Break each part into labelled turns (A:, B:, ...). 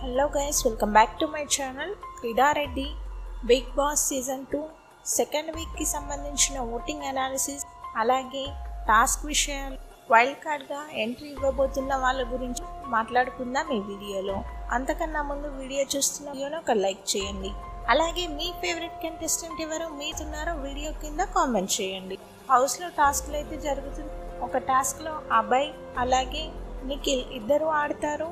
A: Hello guys, welcome back to my channel Krida Reddy. Bigg Boss season 2 second వీక్కి సంబంధించిన voting analysis అలాగే task విషయాలు wild కార్డ్గా entry ఇవ్వబోతున్న వాళ్ళ గురించి మాట్లాడుకుందాం ఈ వీడియోలో. అంతకన్నా ముందు వీడియో చూస్తున్న వీడియోలో ఒక లైక్ చేయండి. అలాగే మీ ఫేవరెట్ కంటెస్టెంట్ ఎవరో మీతున్నారో వీడియో కింద కామెంట్ చేయండి. హౌస్లో టాస్క్లు అయితే జరుగుతుంది. ఒక టాస్క్లో అభయ్ అలాగే నిఖిల్ ఇద్దరు ఆడతారు.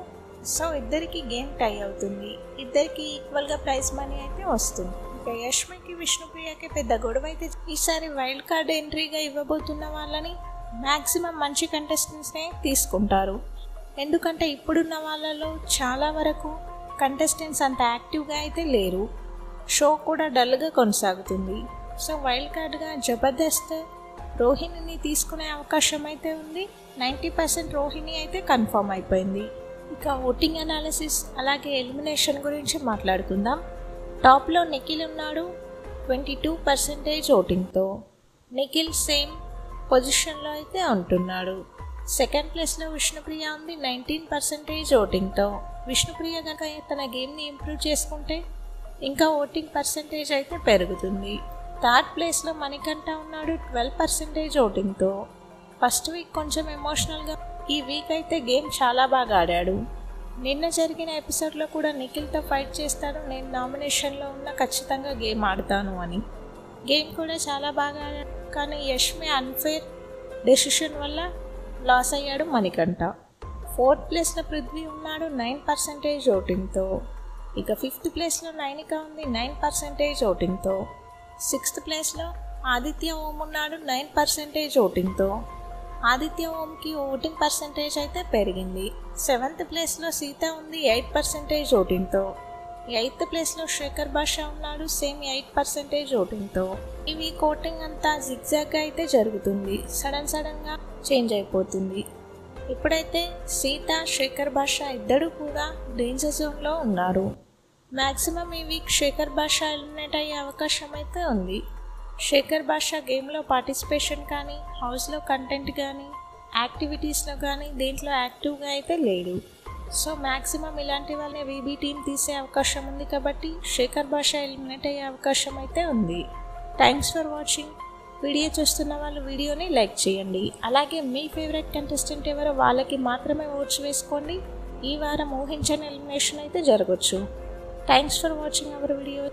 A: సో ఇద్దరికి గేమ్ టై అవుతుంది. ఇద్దరికి ఈక్వల్గా ప్రైజ్ మనీ అయితే వస్తుంది. ఇక యష్మికి విష్ణుప్రియకి పెద్ద గొడవ అయితే ఈసారి వైల్డ్ కార్డ్ ఎంట్రీగా ఇవ్వబోతున్న వాళ్ళని మ్యాక్సిమం మంచి కంటెస్టెంట్స్నే తీసుకుంటారు. ఎందుకంటే ఇప్పుడున్న వాళ్ళలో చాలా వరకు కంటెస్టెంట్స్ అంత యాక్టివ్గా అయితే లేరు. షో కూడా డల్గా కొనసాగుతుంది. సో వైల్డ్ కార్డ్గా జబర్దస్త్ రోహిణిని తీసుకునే అవకాశం అయితే ఉంది. 90% రోహిణి అయితే కన్ఫర్మ్ అయిపోయింది. ఇక ఓటింగ్ అనాలిసిస్ అలాగే ఎలిమినేషన్ గురించి మాట్లాడుకుందాం. టాప్లో నిఖిల్ ఉన్నాడు 22% ఓటింగ్తో. నిఖిల్ సేమ్ పొజిషన్లో అయితే ఉంటున్నాడు. సెకండ్ ప్లేస్లో విష్ణుప్రియ ఉంది 19% ఓటింగ్తో. విష్ణుప్రియ కనుక తన గేమ్ని ఇంప్రూవ్ చేసుకుంటే ఇంకా ఓటింగ్ పర్సంటేజ్ అయితే పెరుగుతుంది. థర్డ్ ప్లేస్లో మణికంఠ ఉన్నాడు 12% ఓటింగ్తో. ఫస్ట్ వీక్ కొంచెం ఎమోషనల్గా, ఈ వీక్ అయితే గేమ్ చాలా బాగా ఆడాడు. నిన్న జరిగిన ఎపిసోడ్లో కూడా నిఖిల్తో ఫైట్ చేస్తాడు, నేను నామినేషన్లో ఉన్న ఖచ్చితంగా గేమ్ ఆడతాను అని. గేమ్ కూడా చాలా బాగా ఆడాడు. కానీ యష్మి అన్ఫేర్ డెసిషన్ వల్ల లాస్ అయ్యాడు మణికంఠ. ఫోర్త్ ప్లేస్లో పృథ్వీ ఉన్నాడు 9% ఓటింగ్తో. ఇక ఫిఫ్త్ ప్లేస్లో నైనిక ఉంది 9% ఓటింగ్తో. సిక్స్త్ ప్లేస్లో ఆదిత్య ఓం ఉన్నాడు 9% ఓటింగ్తో. ఆదిత్య ఓంకి ఓటింగ్ పర్సంటేజ్ అయితే పెరిగింది. సెవెంత్ ప్లేస్లో సీత ఉంది 8% ఓటింగ్తో. ఎయిత్ ప్లేస్లో శేఖర్ భాషా ఉన్నాడు సేమ్ 8% ఓటింగ్తో. ఈ వీక్ ఓటింగ్ అంతా జిగ్జాగ్గా అయితే జరుగుతుంది. సడన్గా చేంజ్ అయిపోతుంది. ఇప్పుడైతే సీత శేఖర్ భాషా ఇద్దరు కూడా డేంజర్ జోన్లో ఉన్నారు. మ్యాక్సిమం ఈ వీక్ శేఖర్ భాషా ఎలిమినేట్ అయ్యే అవకాశం అయితే ఉంది. శేఖర్ భాషా గేమ్లో పార్టిసిపేషన్ కానీ, హౌస్లో కంటెంట్ కానీ, యాక్టివిటీస్లో కానీ దేంట్లో యాక్టివ్గా అయితే లేడు. సో మ్యాక్సిమం ఇలాంటి వాళ్ళని వీబీ టీం తీసే అవకాశం ఉంది. కాబట్టి శేఖర్ భాషా ఎలిమినేట్ అయ్యే అవకాశం అయితే ఉంది. Thanks for watching. వీడియో చూస్తున్న వాళ్ళు వీడియోని లైక్ చేయండి. అలాగే మీ ఫేవరెట్ కంటెస్టెంట్ ఎవరో వాళ్ళకి మాత్రమే ఓట్స్ వేసుకోండి. ఈ వారం ఊహించని ఎలిమినేషన్ అయితే జరగచ్చు. Thanks for watching our video.